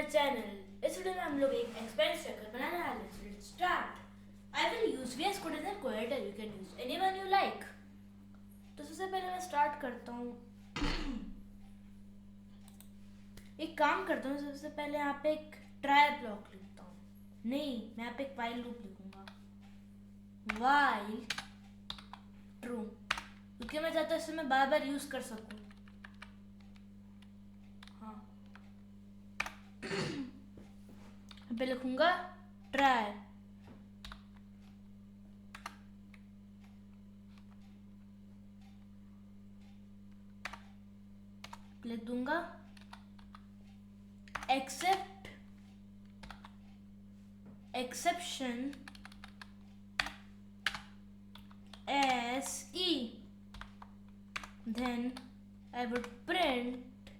My channel. इस video में हम लोग एक एक्सपेंस ट्रैकर बनाने वाले हैं। Let's start. I will use VS code and quarter, you can use anyone you like. तो सबसे पहले मैं स्टार्ट करता हूँ। एक काम करता हूँ, सबसे पहले यहाँ पे एक ट्राई ब्लॉक लिखता हूँ। नहीं, मैं यहाँ पे एक वाइल लूप लिखूंगा, वाइल ट्रू, क्योंकि मैं चाहता हूँ इसे मैं बार बार यूज कर सकूँ। हाँ, पे लिखूंगा ट्राई, लिख दूंगा accept exception SE, then I would print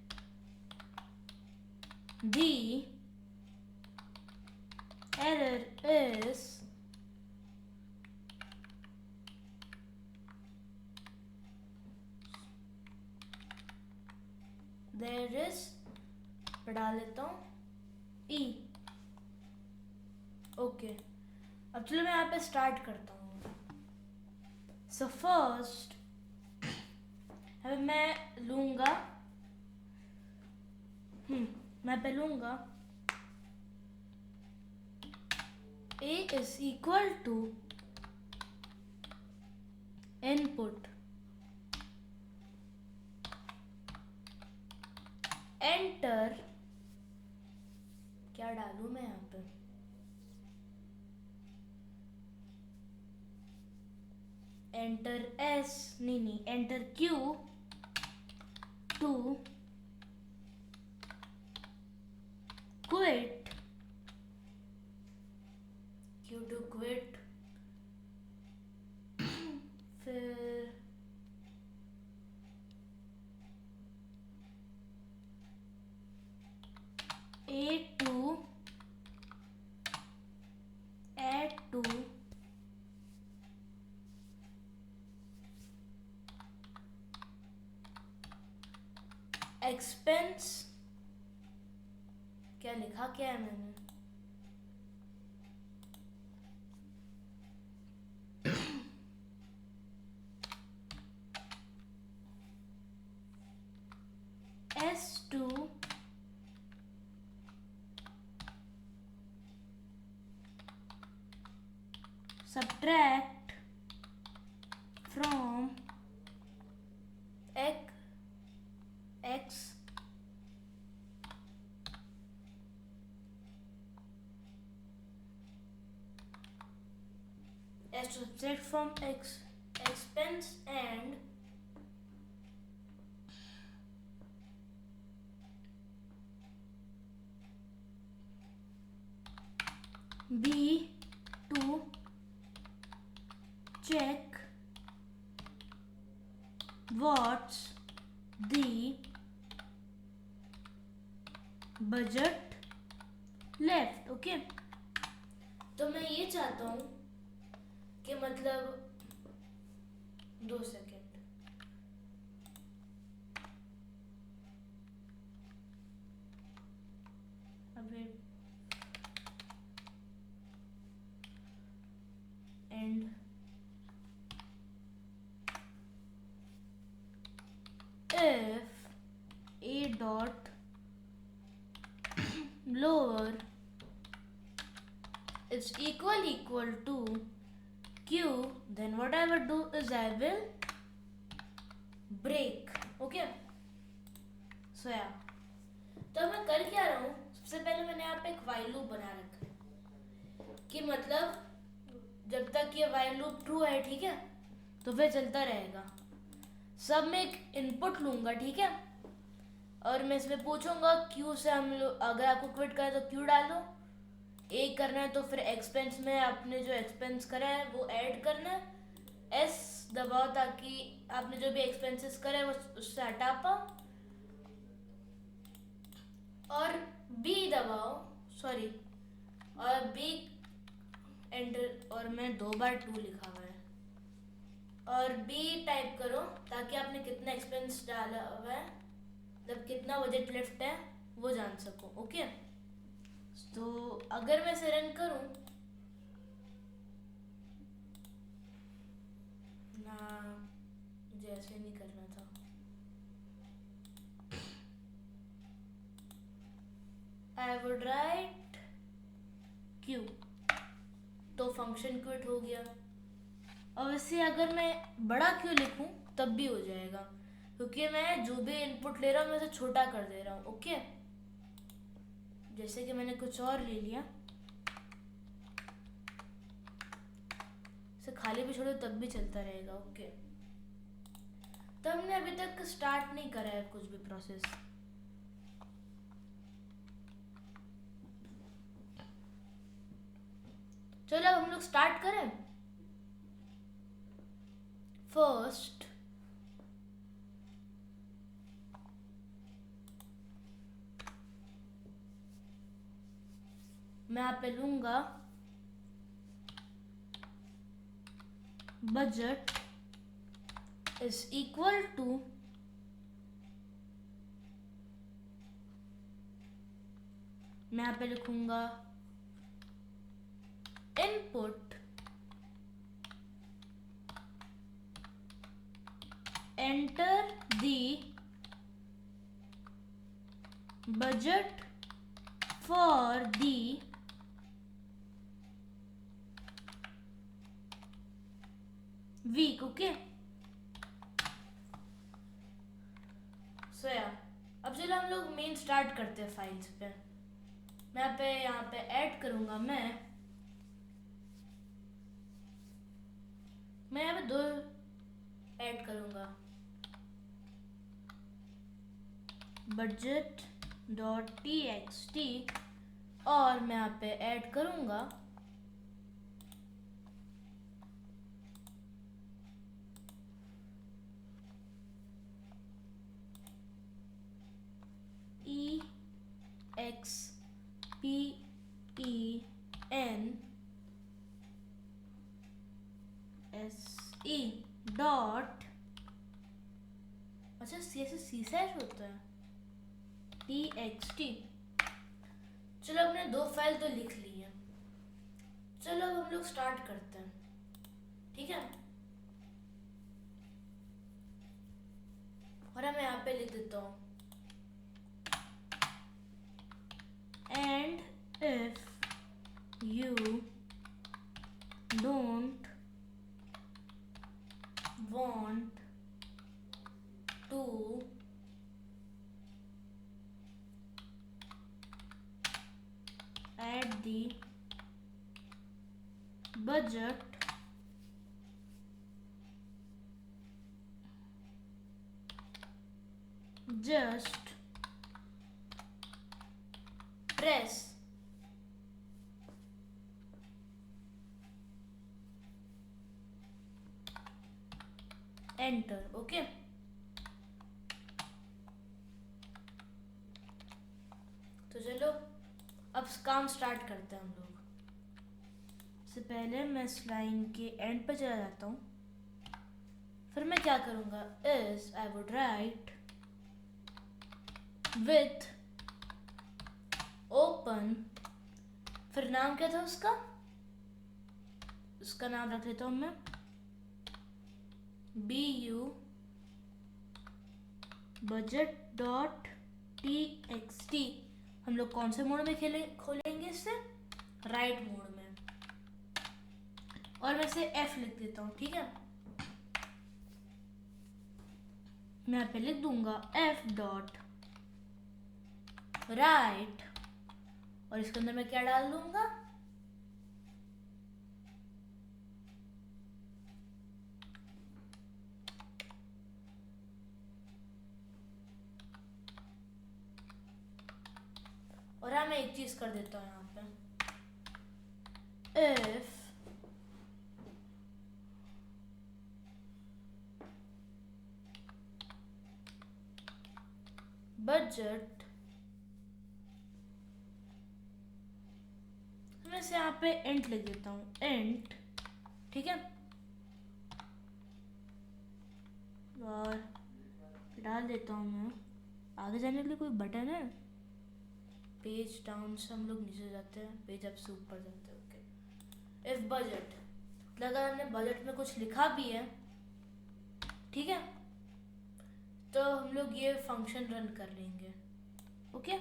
the error is there is, पढ़ा लेता हूँ E। ओके, अब चलो मैं यहाँ पे स्टार्ट करता हूँ। सो फर्स्ट अब मैं लूँगा मैं पे लूँगा A is equal to input enter, क्या डालूँ मैं यहाँ पे, एंटर S, नहीं enter Q to quit, Q to quit, फिर A to add to expense, क्या लिखा क्या है मैंने, S2 subtract from x as to subtract from x expense and B to check what's the budget left। Okay, तो मैं ये चाहता हूँ कि मतलब 2 सेकेंड, अभी and if A dot lower is equal to Q, then what I will do is I will break। Okay, so या तो मैं कर क्या रहा हूँ, सबसे पहले मैंने यहाँ पे एक वाइल लूप बना रखा है कि मतलब जब तक ये वाइल लूप ट्रू है, ठीक है, तो फिर चलता रहेगा। सब में एक इनपुट लूंगा, ठीक है, और मैं इसमें पूछूंगा Q से हम लोग, अगर आपको क्विट करें तो Q डालो, A करना है तो फिर एक्सपेंस में आपने जो एक्सपेंस करा है वो ऐड करना है, S दबाओ ताकि आपने जो भी एक्सपेंसेस करे वो उससे हटा पाओ, और B दबाओ, सॉरी, और B एंटर, और मैं 2 बार 2 लिखा हुआ है, और B टाइप करो ताकि आपने कितना एक्सपेंस डाला हुआ है, मतलब कितना बजट लेफ्ट है वो जान सको। ओके, तो अगर मैं इसे रन करूं ना, मुझे ऐसे नहीं करना था। आई वुड राइट क्यू, तो फंक्शन क्विट हो गया। और वैसे अगर मैं बड़ा क्यू लिखूं तब भी हो जाएगा, क्योंकि मैं जो भी इनपुट ले रहा हूँ मैं उसे छोटा कर दे रहा हूँ। ओके, जैसे कि मैंने कुछ और ले लिया, इसे खाली भी छोड़ो तब भी चलता रहेगा। ओके, तो हमने अभी तक स्टार्ट नहीं करा है कुछ भी प्रोसेस। चलो अब हम लोग स्टार्ट करें। फर्स्ट मैं यहाँ पे लूंगा बजट इज इक्वल टू मैं यहाँ पे लिखूंगा input enter the budget for the week. Okay, so अब चलो हम लोग मेन स्टार्ट करते हैं फाइल्स पे। मैं यहाँ पे ऐड करूंगा, मैं यहाँ पे 2 ऐड करूंगा, budget डॉट txt, और मैं यहाँ पे ऐड करूंगा expense डॉट, अच्छा सी सैश होता है, txt। चलो हमने 2 फाइल तो लिख ली है। चलो अब हम लोग स्टार्ट करते हैं, ठीक है। और मैं यहाँ पे लिख देता हूँ and if you don't want to add the budget, just press enter। Okay, तो चलो अब काम स्टार्ट करते हैं हम लोग। इससे पहले मैं इस लाइन के एंड पे चला जाता हूँ। फिर मैं क्या करूँगा, इस I would right with open, फिर नाम क्या था उसका, उसका नाम रख लेता हूँ मैं bu budget डॉट txt। हम लोग कौन से मोड में खोलेंगे इससे, राइट मोड में, और मैं इसे f लिख देता हूँ, ठीक है। मैं यहाँ पे लिख दूंगा f डॉट राइट, और इसके अंदर मैं क्या डाल दूंगा, और हाँ मैं एक चीज कर देता हूँ यहाँ पे, if budget, मैं इसे यहाँ पे एंट लिख देता हूँ, एंट, ठीक है। और डाल देता हूँ मैं, आगे जाने के लिए कोई बटन है, पेज डाउन से हम लोग नीचे जाते हैं, पेज अप से ऊपर जाते हैं। ओके, इफ बजट, अगर हमने बजट में कुछ लिखा भी है, ठीक है, तो हम लोग ये फंक्शन रन कर लेंगे। ओके,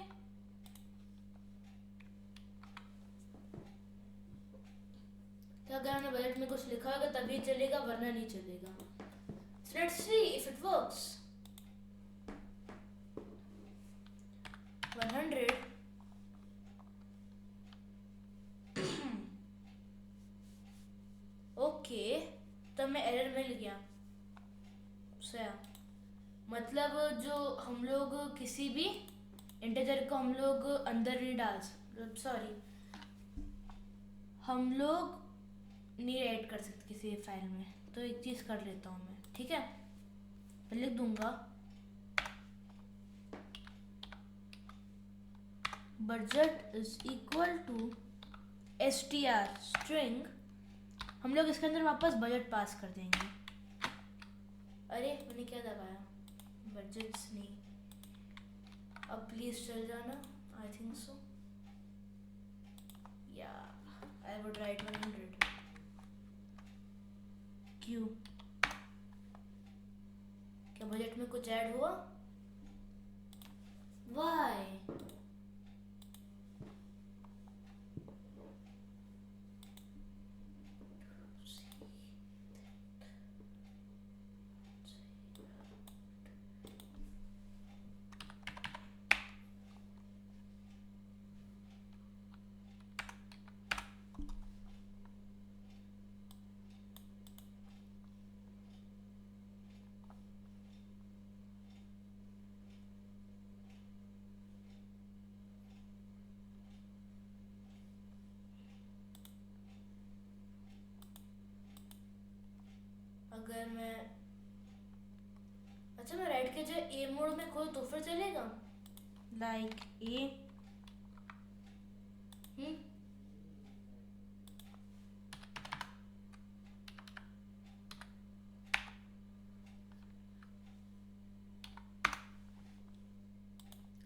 तो अगर हमने बजट में कुछ लिखा होगा तभी चलेगा, वरना नहीं चलेगा। So let's see if it works. 100 okay, तो हमें एरर मिल गया। मतलब जो हम लोग किसी भी इंटीजर को हम लोग अंदर नहीं डाल, सॉरी, हम लोग नहीं ऐड कर सकते किसी फाइल में। तो एक चीज़ कर लेता हूँ मैं, ठीक है, मैं लिख दूंगा budget is equal to str string, हम लोग इसके अंदर वापस बजट पास कर देंगे। अरे मैंने क्या दबाया, बजट्स नहीं, अब प्लीज चल जाना। आई थिंक सो, या आई वुड राइट 100। क्यों, क्या बजट में कुछ ऐड हुआ? वाई? अगर मैं, अच्छा मैं राइट के जो ए मोड में खोल तो फिर चलेगा, लाइक ए।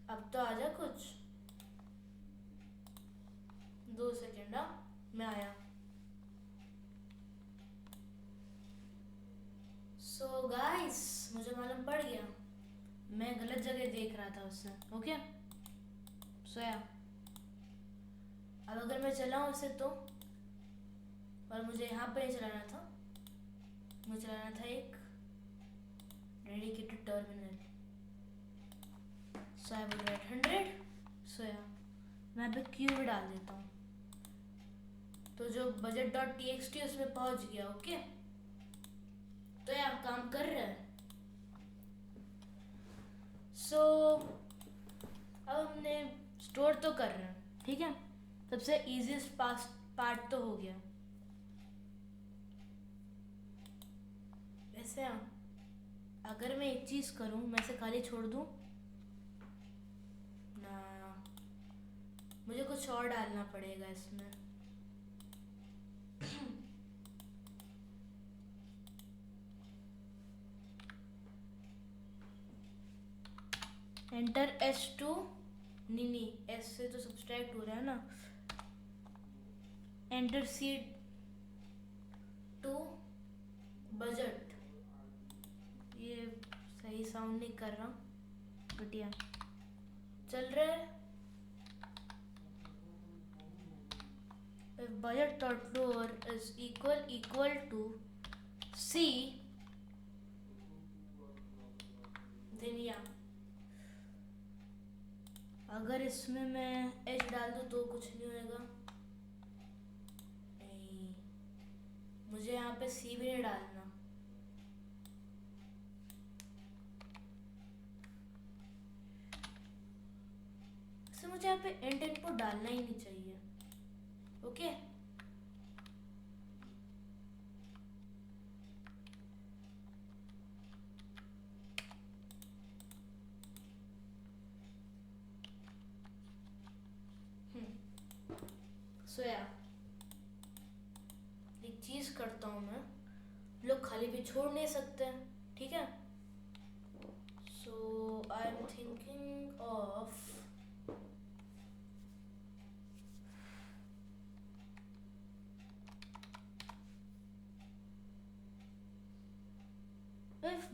अब तो आजा कुछ, 2 सेकेंड, मैं आया। सो गाइस, मुझे मालूम पड़ गया, मैं गलत जगह देख रहा था उससे। ओके, सोया, अब अगर मैं चलाऊं इसे तो, और मुझे यहाँ पे नहीं चलाना था, मुझे चलाना था एक dedicated terminal. So I would right 100। सोया, मैं यहाँ पे क्यू भी डाल देता हूँ, तो जो budget.txt उसमें पहुँच गया। ओके, तो यार काम कर रहा है। सो अब हमने स्टोर तो कर रहे हैं, ठीक है, सबसे इजीएस्ट पार्ट तो हो गया। वैसे अगर मैं एक चीज़ करूं, मैं इसे खाली छोड़ दूं ना, मुझे कुछ और डालना पड़ेगा इसमें। एंटर S2, नहीं S से तो सब्सट्रैक्ट हो रहा है ना, एंटर C2 बजट, ये सही साउंड नहीं कर रहा, बढ़िया चल रहा है। If budget.lower is equal to C, then yeah, अगर इसमें मैं H डाल दूँ तो कुछ नहीं होएगा, नहीं, मुझे यहाँ पे C भी नहीं डालना। तो मुझे यहाँ पे एंड इनपुट डालना ही नहीं चाहिए। ओके, सोया, एक चीज करता हूँ मैं, लोग खाली भी छोड़ नहीं सकते, ठीक है। So I am thinking of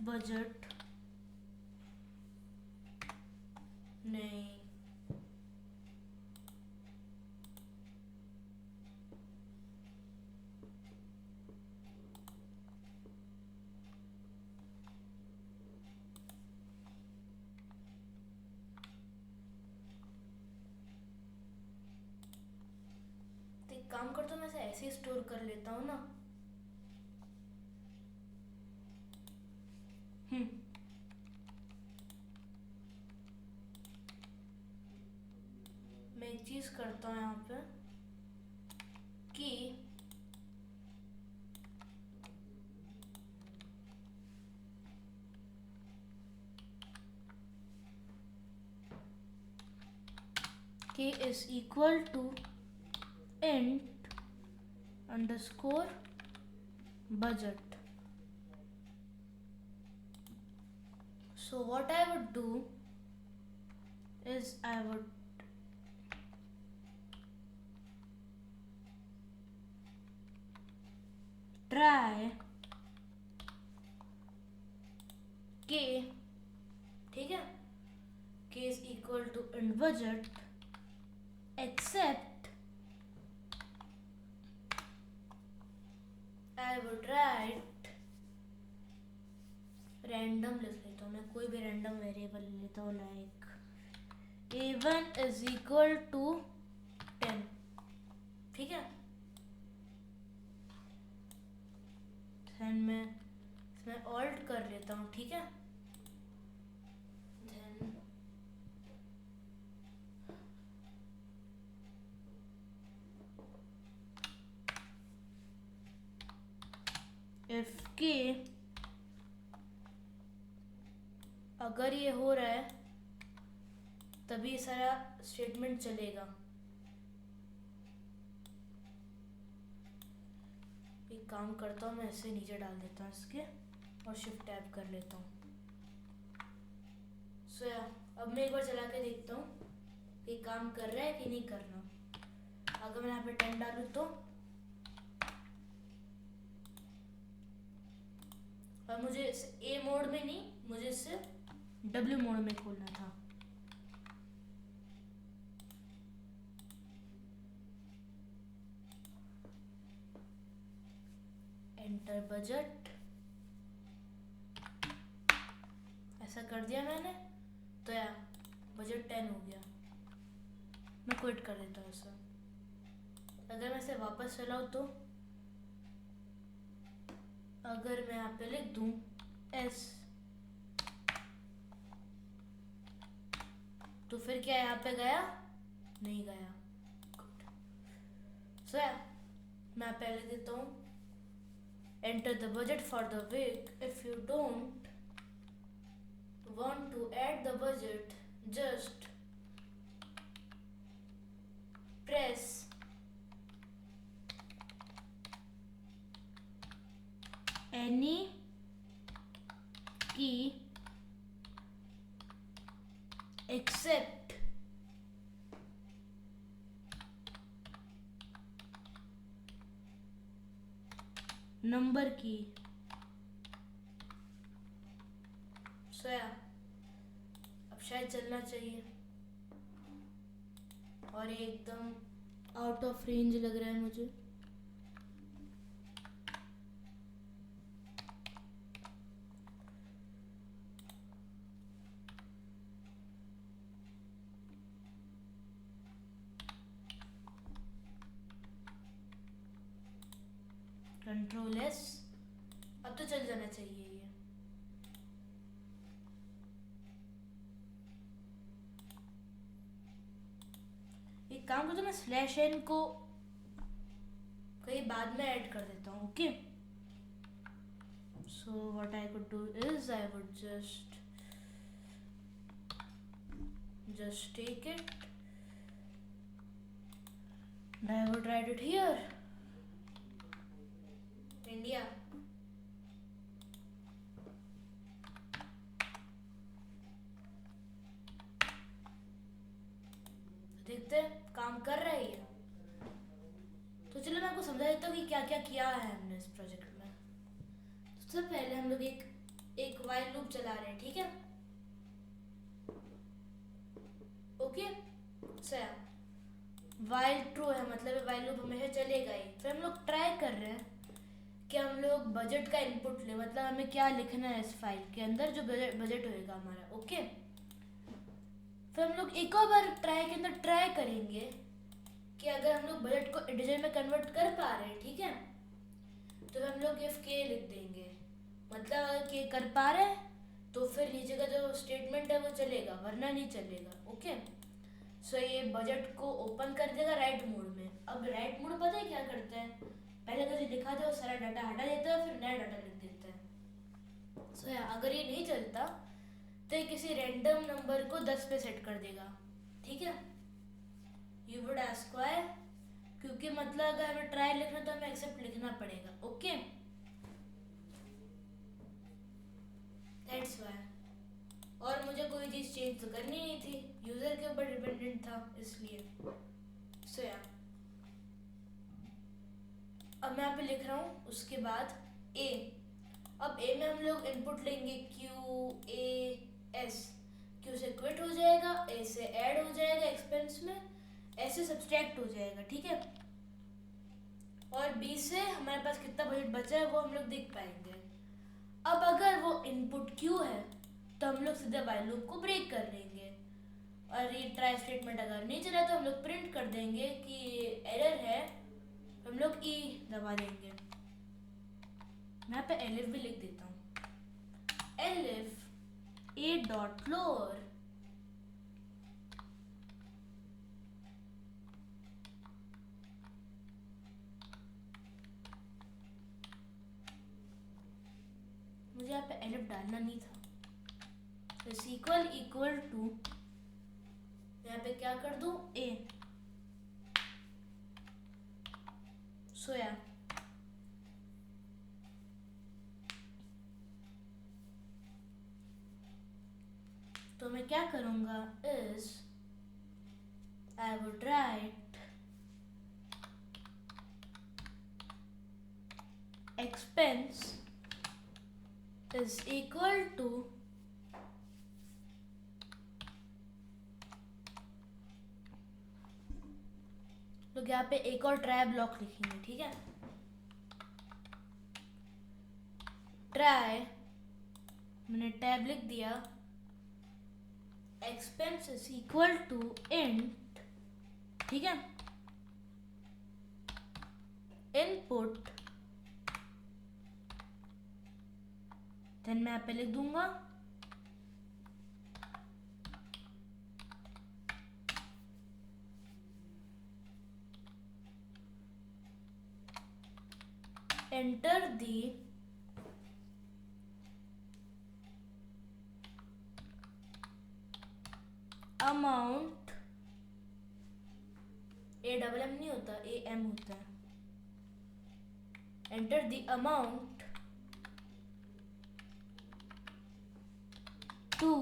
budget नहीं, तो एक काम करता हूँ, मैं इसे ऐसे ही स्टोर कर लेता हूँ ना। मैं एक चीज करता हूँ यहाँ पे कि k is equal to int underscore budget. So what I would do is I would try k, ठीक है, k is equal to int budget except I would write random लिख लेता हूँ मैं, कोई भी रैंडम वेरिएबल ले लेता हूँ, like a1 is equal to 10, ठीक है। then मैं इसमें ऑल्ट कर लेता हूँ, ठीक है। then if k, अगर ये हो रहा है तभी सारा स्टेटमेंट चलेगा। एक काम करता हूँ, मैं इसे नीचे डाल देता हूँ इसके और शिफ्ट टैब कर लेता हूँ। सो अब मैं एक बार चला के देखता हूँ कि काम कर रहा है कि नहीं कर रहा। अगर मैं यहाँ पे 10 डालूँ तो, और मुझे इसे ए मोड में नहीं, मुझे इसे डब्ल्यू मोड में खोलना था। एंटर बजट, ऐसा कर दिया मैंने, तो यार बजट 10 हो गया। मैं क्विट कर देता हूँ इसे। अगर मैं इसे वापस चलाऊँ तो, अगर मैं यहाँ पे लिख दूँ एस, तो फिर क्या यहाँ पे गया? नहीं गया। सो मैं पहले देता हूँ enter the budget for the week. If you don't want to add the budget, just press any key except number की। अब शायद चलना चाहिए, और ये एकदम आउट ऑफ रेंज लग रहा है मुझे। कंट्रोल एस, अब तो चल जाना चाहिए ये। एक काम करता हूँ, मैं स्लैश एन को कहीं बाद में ऐड कर देता हूँ, okay. So what I could do is I would just take it and I would write it here, India। देखते हैं काम कर रहा है ये। तो चलो मैं आपको समझा देता हूँ कि क्या क्या किया है हमने इस प्रोजेक्ट में। सबसे पहले हम लोग एक वाइल लूप चला रहे हैं, ठीक है। ओके सर, वाइल ट्रू है मतलब वाइल लूप हमेशा चलेगा ही। फिर हम लोग ट्राई कर रहे हैं कि हम लोग बजट का इनपुट ले, मतलब हमें क्या लिखना है इस फाइल के अंदर जो बजट होएगा हमारा। ओके, फिर हम लोग एक और बार ट्राई के अंदर ट्राई करेंगे कि अगर हम लोग बजट को इंटीजर में कन्वर्ट कर पा रहे हैं, ठीक है, तो हम लोग इफ के लिख देंगे, मतलब अगर के कर पा रहे हैं तो फिर नीचे का जो स्टेटमेंट है वो चलेगा, वरना नहीं चलेगा। ओके, सो ये बजट को ओपन कर देगा राइट मोड में। अब राइट मोड पता है क्या करता है, पहले तो जो लिखा था वो सारा डाटा हटा देता है, फिर नया डाटा लिख देता है। सो अगर ये नहीं चलता तो ये किसी रैंडम नंबर को 10 पे सेट कर देगा, ठीक है। यू वुड आस्क व्हाई, क्योंकि मतलब अगर हमें ट्राई लिखना तो हमें एक्सेप्ट लिखना पड़ेगा। Okay, that's why. और मुझे कोई चीज़ चेंज तो करनी नहीं थी, यूज़र के ऊपर डिपेंडेंट था इसलिए। सो या अब मैं यहाँ पे लिख रहा हूँ, उसके बाद ए। अब ए में हम लोग इनपुट लेंगे क्यू ए एस। क्यू से क्विट हो जाएगा, ए से ऐड हो जाएगा एक्सपेंस में, एस से सब्सट्रैक्ट हो जाएगा, ठीक है। और बी से हमारे पास कितना बजट बचा है वो हम लोग देख पाएंगे। अब अगर वो इनपुट क्यू है तो हम लोग सीधा वाइल लूप को ब्रेक कर लेंगे, और ये ट्राई स्टेटमेंट अगर नहीं चला तो हम लोग प्रिंट कर देंगे कि एरर है, हम लोग ई दबा देंगे। मैं यहाँ पे एलिफ भी लिख देता हूँ, एलिफ ए डॉट लोअर मुझे यहाँ पे एलिफ डालना नहीं था, इस इक्वल टू यहाँ पे क्या कर दूँ ए। सोया तो मैं क्या करूँगा इस I would write expense is equal to लोग यहाँ पे एक और ट्राई ब्लॉक लिखेंगे, ठीक है। ट्राई, मैंने टैब लिख दिया, expense is equal to int, ठीक है, इनपुट, देन मैं यहाँ पे लिख दूंगा enter the amount, A double M नहीं होता, ए एम होता है, enter the amount to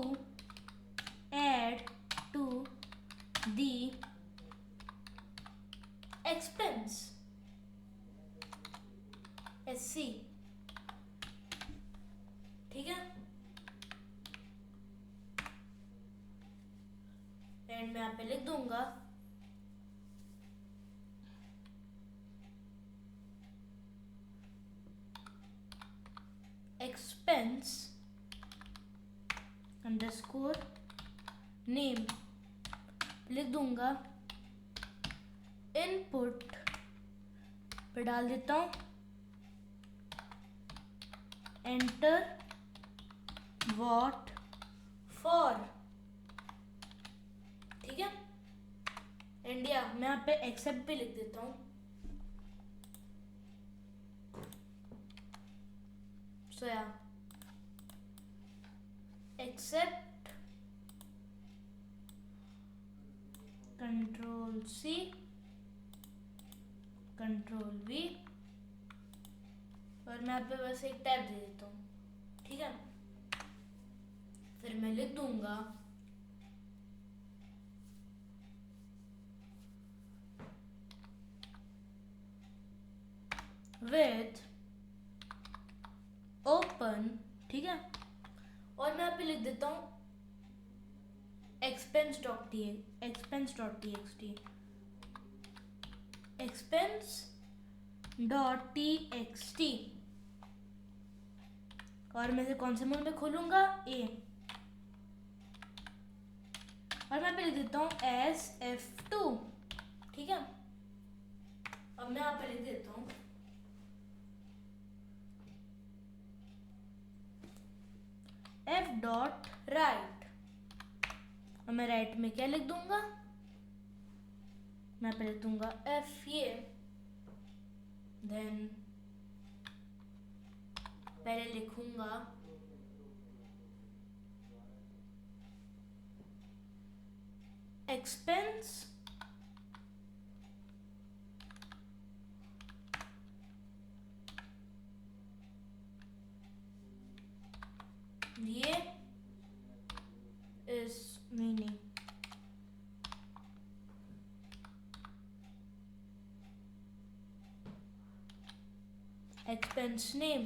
add to the expense SC, ठीक है। एंड मैं यहाँ पे लिख दूंगा एक्सपेंस अंडरस्कोर नेम, लिख दूंगा इनपुट पे डाल देता हूँ एंटर व्हाट फॉर, ठीक है। इंडिया मैं यहाँ पे एक्सेप्ट भी लिख देता हूँ, so yeah except control C control V, और मैं यहाँ पे बस एक टैब दे देता हूँ, ठीक है। फिर मैं लिख दूंगा विथ ओपन, ठीक है, लिख देता हूँ expense dot T x T और मैं कौन से मोड में खोलूंगा, ए, और मैं पे लिख देता हूँ SF2, ठीक है। अब मैं यहाँ पे लिख देता हूँ F डॉट राइट, और मैं राइट में क्या लिख दूंगा, मैं पे लिख दूंगा F ये, देन पहले लिखूंगा एक्सपेंस ये इस मीनिंग एक्सपेंस नेम,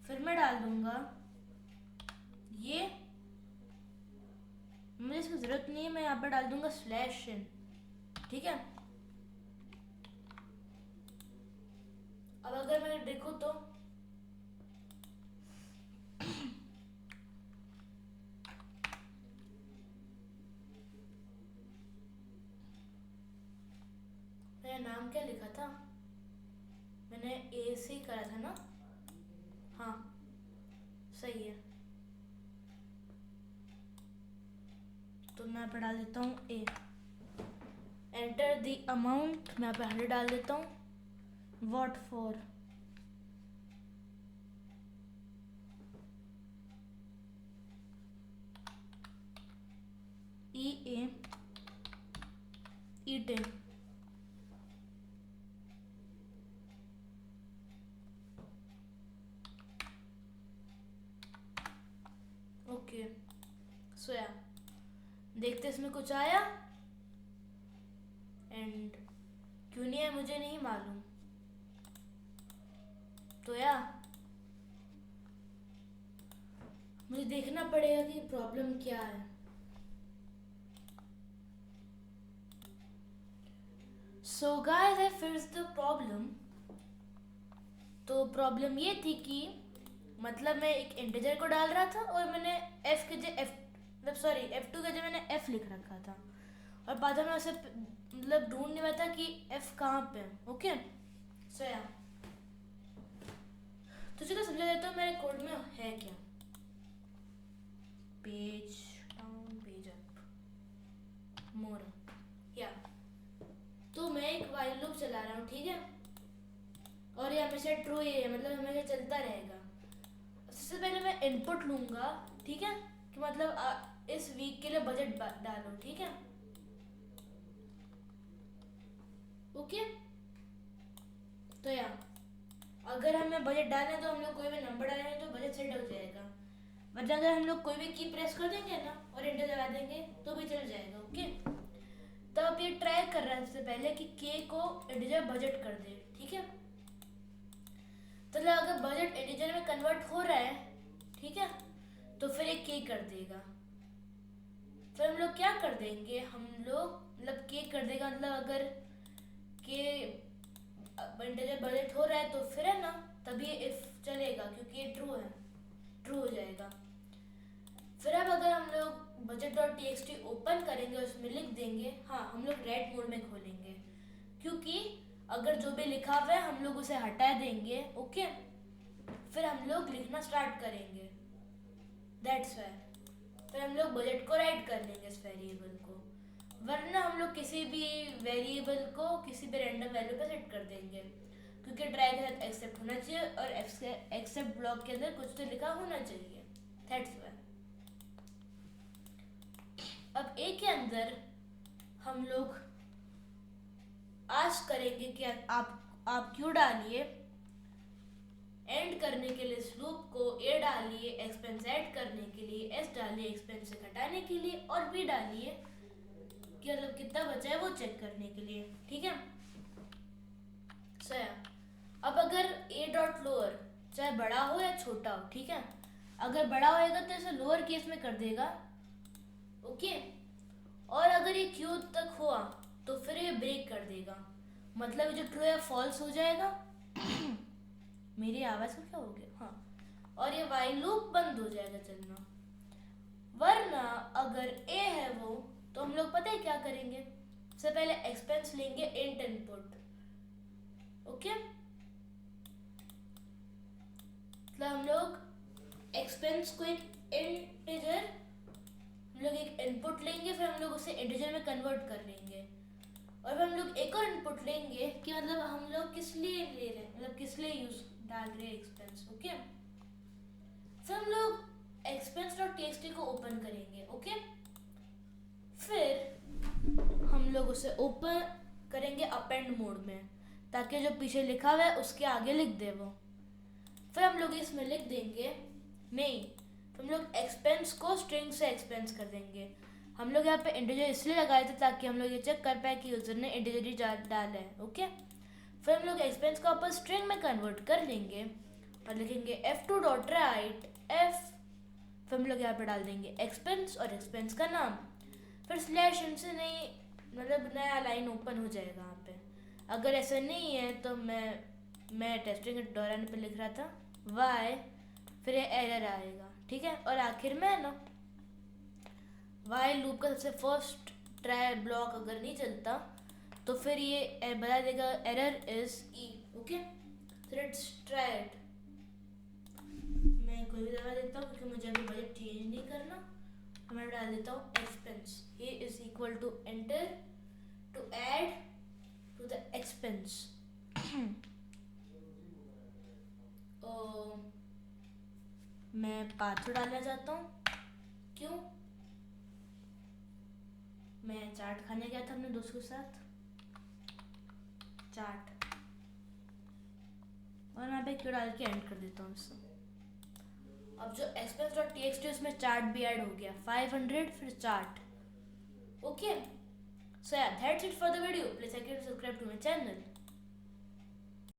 फिर मैं डाल दूंगा ये, मुझे इसकी जरूरत नहीं है, मैं यहाँ पर डाल दूंगा /n, ठीक है। अब अगर मैं देखूं तो मेरा नाम क्या लिखा था, मैंने ए से करा था ना, हाँ सही है। तो मैं पे डाल देता हूँ ए, एंटर द अमाउंट, मैं पे 100 डाल देता हूँ, what for, EA E10, okay. So yeah देखते इसमें कुछ आया, एंड क्यों नहीं है मुझे नहीं मालूम, तो या मुझे देखना पड़ेगा कि प्रॉब्लम क्या है। So guys I fixed the problem. तो प्रॉब्लम ये थी कि मतलब मैं एक इंटीजर को डाल रहा था और मैंने f के जगह F2 के जगह मैंने f लिख रखा था, और बाद में उसे मतलब ढूंढ नहीं पाया था कि f कहाँ पे है, ओके। सो या तो चलो समझा देता हूँ मेरे कोड में है क्या, page down page up more, या तो मैं एक व्हाइल लूप चला रहा हूँ, ठीक है, और ये हमेशा ट्रू ही है, मतलब हमेशा चलता रहेगा। सबसे पहले मैं इनपुट लूंगा, ठीक है, कि मतलब इस वीक के लिए बजट डालो, ठीक है, ओके। तो या अगर हमें बजट डालना है तो हम लोग कोई भी नंबर डालेंगे तो बजट सेट हो जाएगा, मतलब अगर हम लोग कोई भी की प्रेस कर देंगे ना और एंटर दबा देंगे तो भी चल जाएगा, ओके। तो अब ये ट्राई कर रहा है सबसे पहले कि के को इंटीजर बजट कर दे, ठीक है। तो अगर बजट इंटीजर में कन्वर्ट हो रहा है, ठीक है, तो फिर एक के कर देगा, फिर हम लोग क्या कर देंगे, हम लोग मतलब के कर देगा, मतलब अगर के इंटीजर बजट हो रहा है तो फिर है ना तभी इफ चलेगा, क्योंकि ये ट्रू हो जाएगा। फिर अब अगर हम लोग budget.txt ओपन करेंगे उसमें लिख देंगे, हाँ हम लोग रेड मोड में खोलेंगे, क्योंकि अगर जो भी लिखा हुआ है हम लोग उसे हटा देंगे, ओके। फिर हम लोग लिखना स्टार्ट करेंगे, दैट्स वाई। फिर हम लोग बजट को राइट कर लेंगे इस वेरिएबल को, वरना हम लोग किसी भी वेरिएबल को किसी भी रैंडम वैल्यू पे सेट कर देंगे, क्योंकि ट्राई के साथ एक्सेप्ट होना चाहिए और एक्सेप्ट ब्लॉक के अंदर कुछ तो लिखा होना चाहिए, दैट्स वाई। अब ए के अंदर हम लोग आस्क करेंगे कि आप क्यों डालिए, एंड करने के लिए इस लूप को ए डालिए, एक्सपेंस ऐड करने के लिए एस डालिए, एक्सपेंस से घटाने के लिए, और बी डालिए कि मतलब कितना बचा है वो चेक करने के लिए, ठीक है। सो अब अगर ए डॉट लोअर चाहे बड़ा हो या छोटा हो, ठीक है, अगर बड़ा होएगा तो इसे लोअर केस में कर देगा, ओके। और अगर ये क्यू तक हुआ तो फिर ये ब्रेक कर देगा, मतलब जो ट्रू है फॉल्स हो जाएगा। मेरी आवाज़ को क्या हो गया, हाँ। और ये वाइल लूप बंद हो जाएगा चलना। वरना अगर ए है वो, तो हम लोग पता है क्या करेंगे, सबसे पहले एक्सपेंस लेंगे इंट इनपुट, ओके। मतलब हम लोग एक्सपेंस को एक इंटीजर, हम लोग एक इनपुट लेंगे, फिर हम लोग उसे इंटीजर में कन्वर्ट कर लेंगे, और फिर हम लोग एक और इनपुट लेंगे कि मतलब हम लोग किस लिए ले रहे हैं, मतलब किस लिए यूज डाल रहे हैं एक्सपेंस, ओके। फिर हम लोग एक्सपेंस डॉट टीएक्सटी को ओपन करेंगे, ओके। फिर हम लोग उसे ओपन करेंगे अपेंड मोड में, ताकि जो पीछे लिखा हुआ है उसके आगे लिख दे वो। फिर हम लोग इसमें लिख देंगे नहीं, तो हम लोग एक्सपेंस को स्ट्रिंग से एक्सपेंस कर देंगे। हम लोग यहाँ पे इंटीजर इसलिए लगाए थे ताकि हम लोग ये चेक कर पाए कि यूजर ने इंटीजर ही डाला है, ओके। फिर हम लोग एक्सपेंस को वापस स्ट्रिंग में कन्वर्ट कर लेंगे और लिखेंगे f2.write f, फिर हम लोग यहाँ पे डाल देंगे एक्सपेंस और एक्सपेंस का नाम, फिर स्लैश इनसे नहीं, मतलब नया लाइन ओपन हो जाएगा यहाँ पे। अगर ऐसा नहीं है तो मैं टेस्टिंग के दौरान पे लिख रहा था वाई, फिर ये एरर आएगा, ठीक है। और आखिर में ना वाइल लूप का सबसे फर्स्ट ट्राई ब्लॉक अगर नहीं चलता तो फिर ये बता देगा एरर इज ई, ओके। तो लेट्स ट्राई इट। मैं कोई भी दवा देता हूँ क्योंकि मुझे अभी बजट चेंज नहीं करना, तो मैं डाल देता हूँ expense A is equal to enter to add to the expense. मैं पासवर्ड डालना चाहता हूँ, क्यों, मैं चाट खाने गया था अपने दोस्तों के साथ, चाट, और यहाँ पे क्यों डाल के एंड कर देता हूँ इससे। अब जो expense.txt उसमें चार्ट भी ऐड हो गया, 500 फिर chart, okay. So yeah, that's it for the video. Please like and subscribe to my channel.